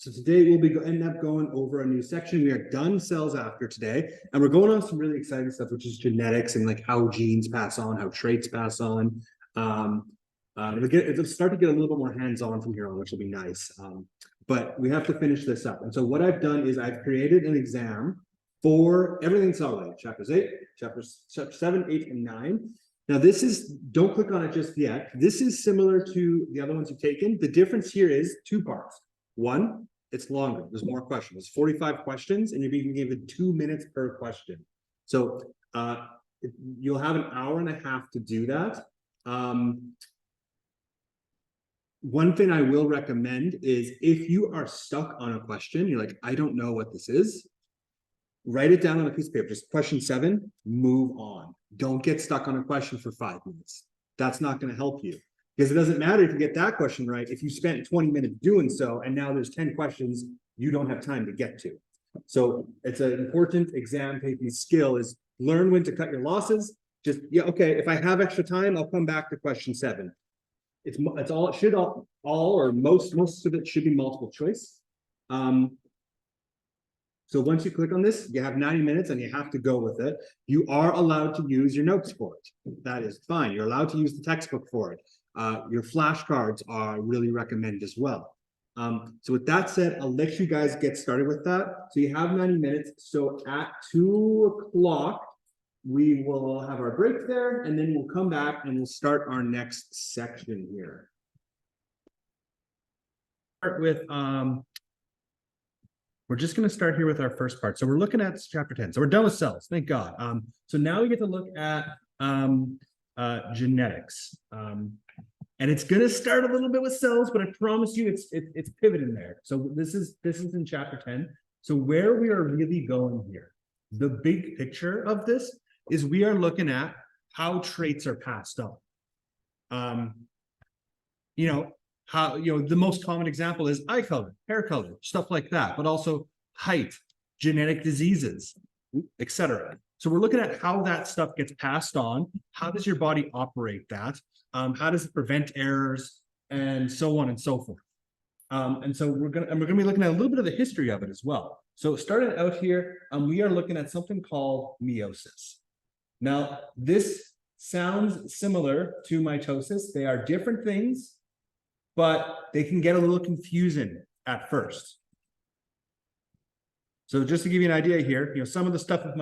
So today we'll be end up going over a new section. We are done cells after today, and we're going on some really exciting stuff, which is genetics and like how genes pass on, how traits pass on. It'll start to get a little bit more hands-on from here on, which will be nice. But we have to finish this up. And so what I've done is I've created an exam for everything cell related, chapters 7, 8, and 9. Now this is, don't click on it just yet. This is similar to the other ones you've taken. The difference here is 2 parts. One, it's longer. There's more questions. It's 45 questions, and you're being given 2 minutes per question. So you'll have an hour and a half to do that. One thing I will recommend is if you are stuck on a question, you're like, I don't know what this is, write it down on a piece of paper. Just question 7, move on. Don't get stuck on a question for 5 minutes. That's not going to help you. Because it doesn't matter if you get that question right, if you spent 20 minutes doing so, and now there's 10 questions you don't have time to get to. So it's an important exam taking skill is learn when to cut your losses. Just, yeah, okay, if I have extra time, I'll come back to question 7. It's all, it should all or most of it should be multiple choice. So once you click on this, you have 90 minutes and you have to go with it. You are allowed to use your notes for it. That is fine. You're allowed to use the textbook for it. Your flashcards are really recommended as well. So with that said, I'll let you guys get started with that. So you have 90 minutes. So at 2 o'clock, we will have our break there, and then we'll come back and we'll start our next section here. Start with, we're just going to start here with our first part. So we're looking at chapter 10. So we're done with cells, thank God. So now we get to look at genetics. And it's going to start a little bit with cells, but I promise you it's pivoting there. So this is in chapter 10. So where we are really going here, the big picture of this is we are looking at how traits are passed on. How, the most common example is eye color, hair color, stuff like that, but also height, genetic diseases, etc. So we're looking at how that stuff gets passed on. How does your body operate that? How does it prevent errors, and so on and so forth. And so we're gonna be looking at a little bit of the history of it as well. So starting out here, we are looking at something called meiosis. Now, this sounds similar to mitosis. They are different things, but they can get a little confusing at first. So just to give you an idea here, some of the stuff with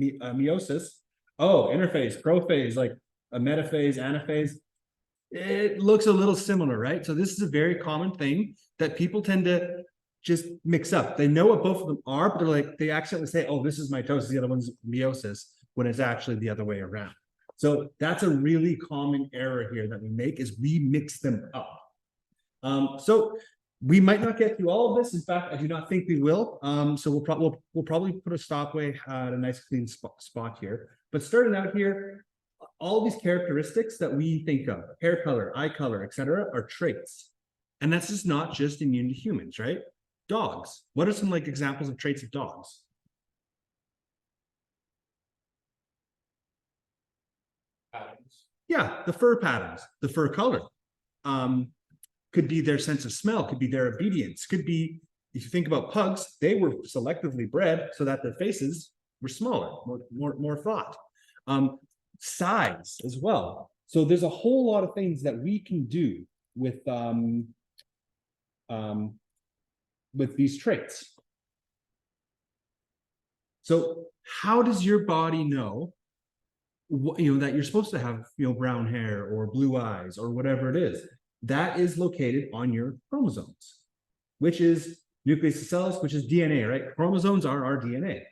meiosis, interphase, prophase, like a metaphase, anaphase, it looks a little similar, right? So this is a very common thing that people tend to just mix up. They know what both of them are, but they're like, they accidentally say, oh, this is mitosis, the other one's meiosis, when it's actually the other way around. So that's a really common error here that we make, is we mix them up. So we might not get through all of this. In fact, I do not think we will. So we'll probably put a stopway at a nice clean spot here. But starting out here, all these characteristics that we think of, hair color, eye color, etc., are traits. And that's just not just immune to humans, right? Dogs. What are some examples of traits of dogs? Patterns. Yeah, the fur patterns, the fur color. Could be their sense of smell, could be their obedience, could be, if you think about pugs, they were selectively bred so that their faces were smaller, more thought. Size as well. So there's a whole lot of things that we can do with these traits. So how does your body know that you're supposed to have brown hair or blue eyes or whatever it is? That is located on your chromosomes, which is nucleus of cells, which is DNA, right? Chromosomes are our DNA.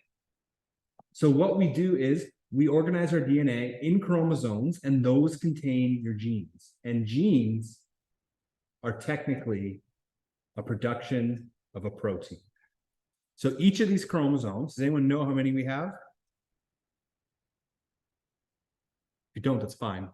So what we do is we organize our DNA in chromosomes, and those contain your genes. And genes are technically a production of a protein. So each of these chromosomes, does anyone know how many we have? If you don't, that's fine.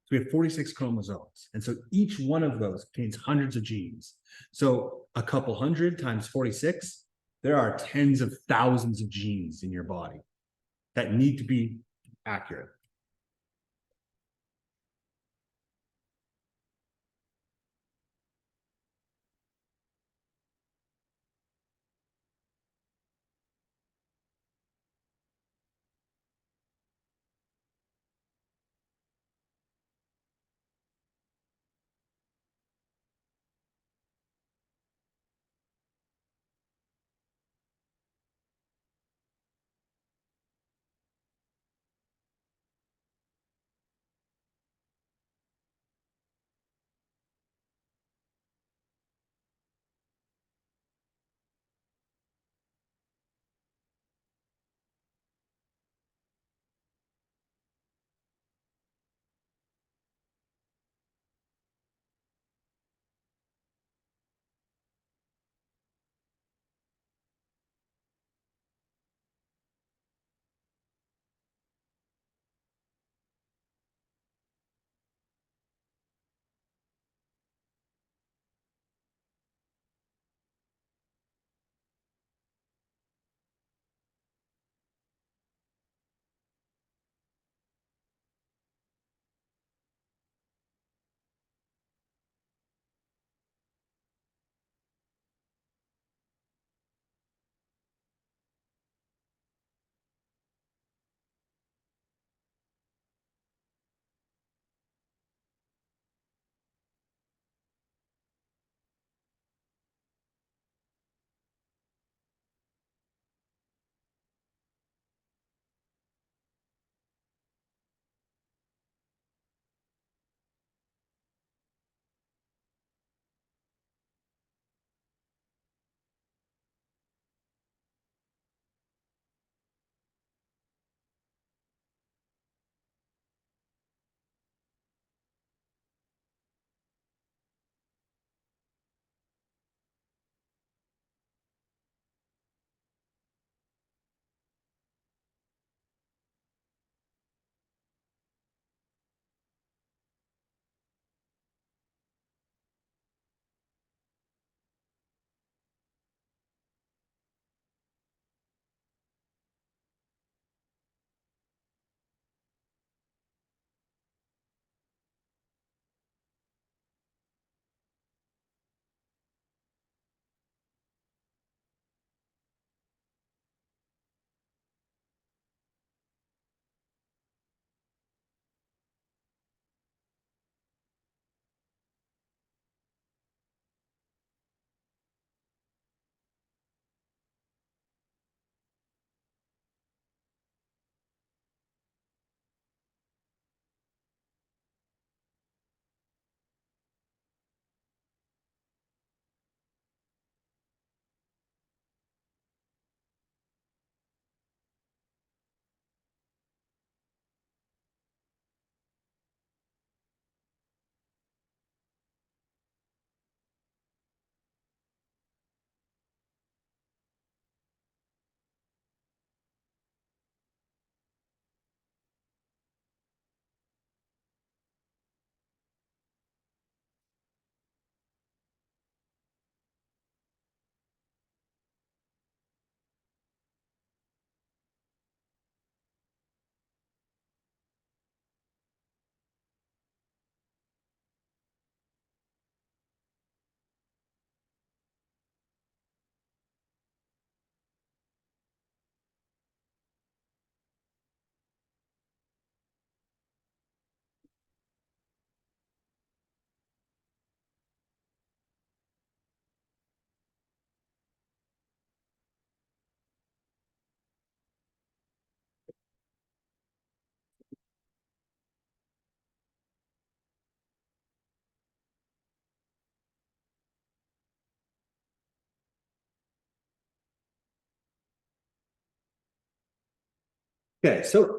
So we have 46 chromosomes. And so each one of those contains hundreds of genes. So a couple hundred times 46, there are tens of thousands of genes in your body that need to be accurate. Okay, so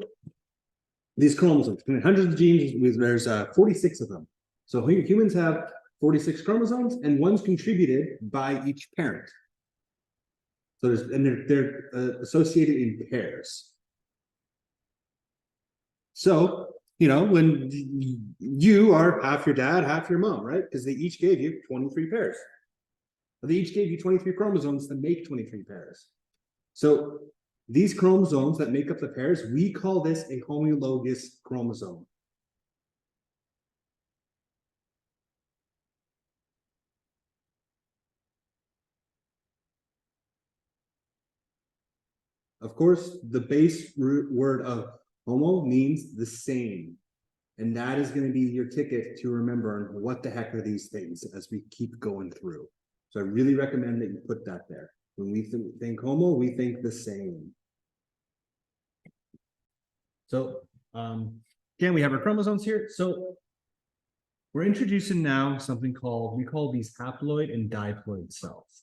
these chromosomes, hundreds of genes, there's 46 of them. So humans have 46 chromosomes, and one's contributed by each parent. So they're associated in pairs. So, you know, when you are half your dad, half your mom, right? Because they each gave you 23 pairs. They each gave you 23 chromosomes to make 23 pairs. So these chromosomes that make up the pairs, we call this a homologous chromosome. Of course, the base root word of homo means the same. And that is going to be your ticket to remember what the heck are these things as we keep going through. So I really recommend that you put that there. When we think homo, we think the same. So again, we have our chromosomes here. So we're introducing now something called, we call these haploid and diploid cells.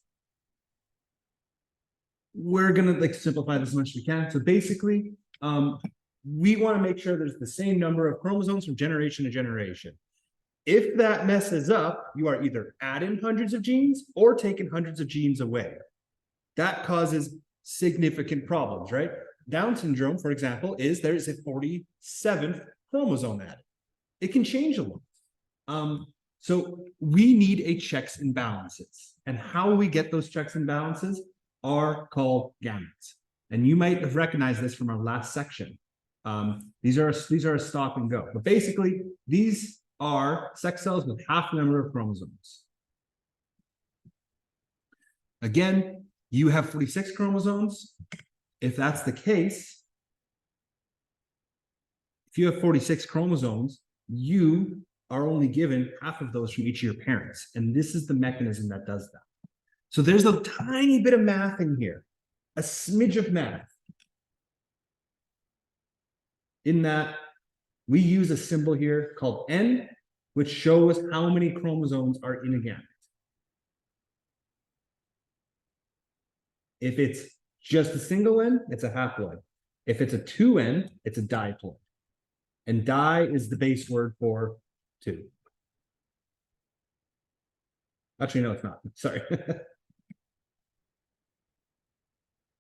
We're gonna like simplify this as much as we can. So basically, we want to make sure there's the same number of chromosomes from generation to generation. If that messes up, you are either adding hundreds of genes or taking hundreds of genes away. That causes significant problems, right? Down syndrome, for example, there is a 47th chromosome added. It can change a lot. So we need a checks and balances. And how we get those checks and balances are called gametes. And you might have recognized this from our last section. These are a stop and go. But basically, these are sex cells with half the number of chromosomes. Again, you have 46 chromosomes. If that's the case, if you have 46 chromosomes, you are only given half of those from each of your parents. And this is the mechanism that does that. So there's a tiny bit of math in here, a smidge of math. In that we use a symbol here called N, which shows how many chromosomes are in a gamete. If it's just a single N, it's a haploid. If it's a 2N, it's a diploid. And di is the base word for 2. Actually, no, it's not. Sorry.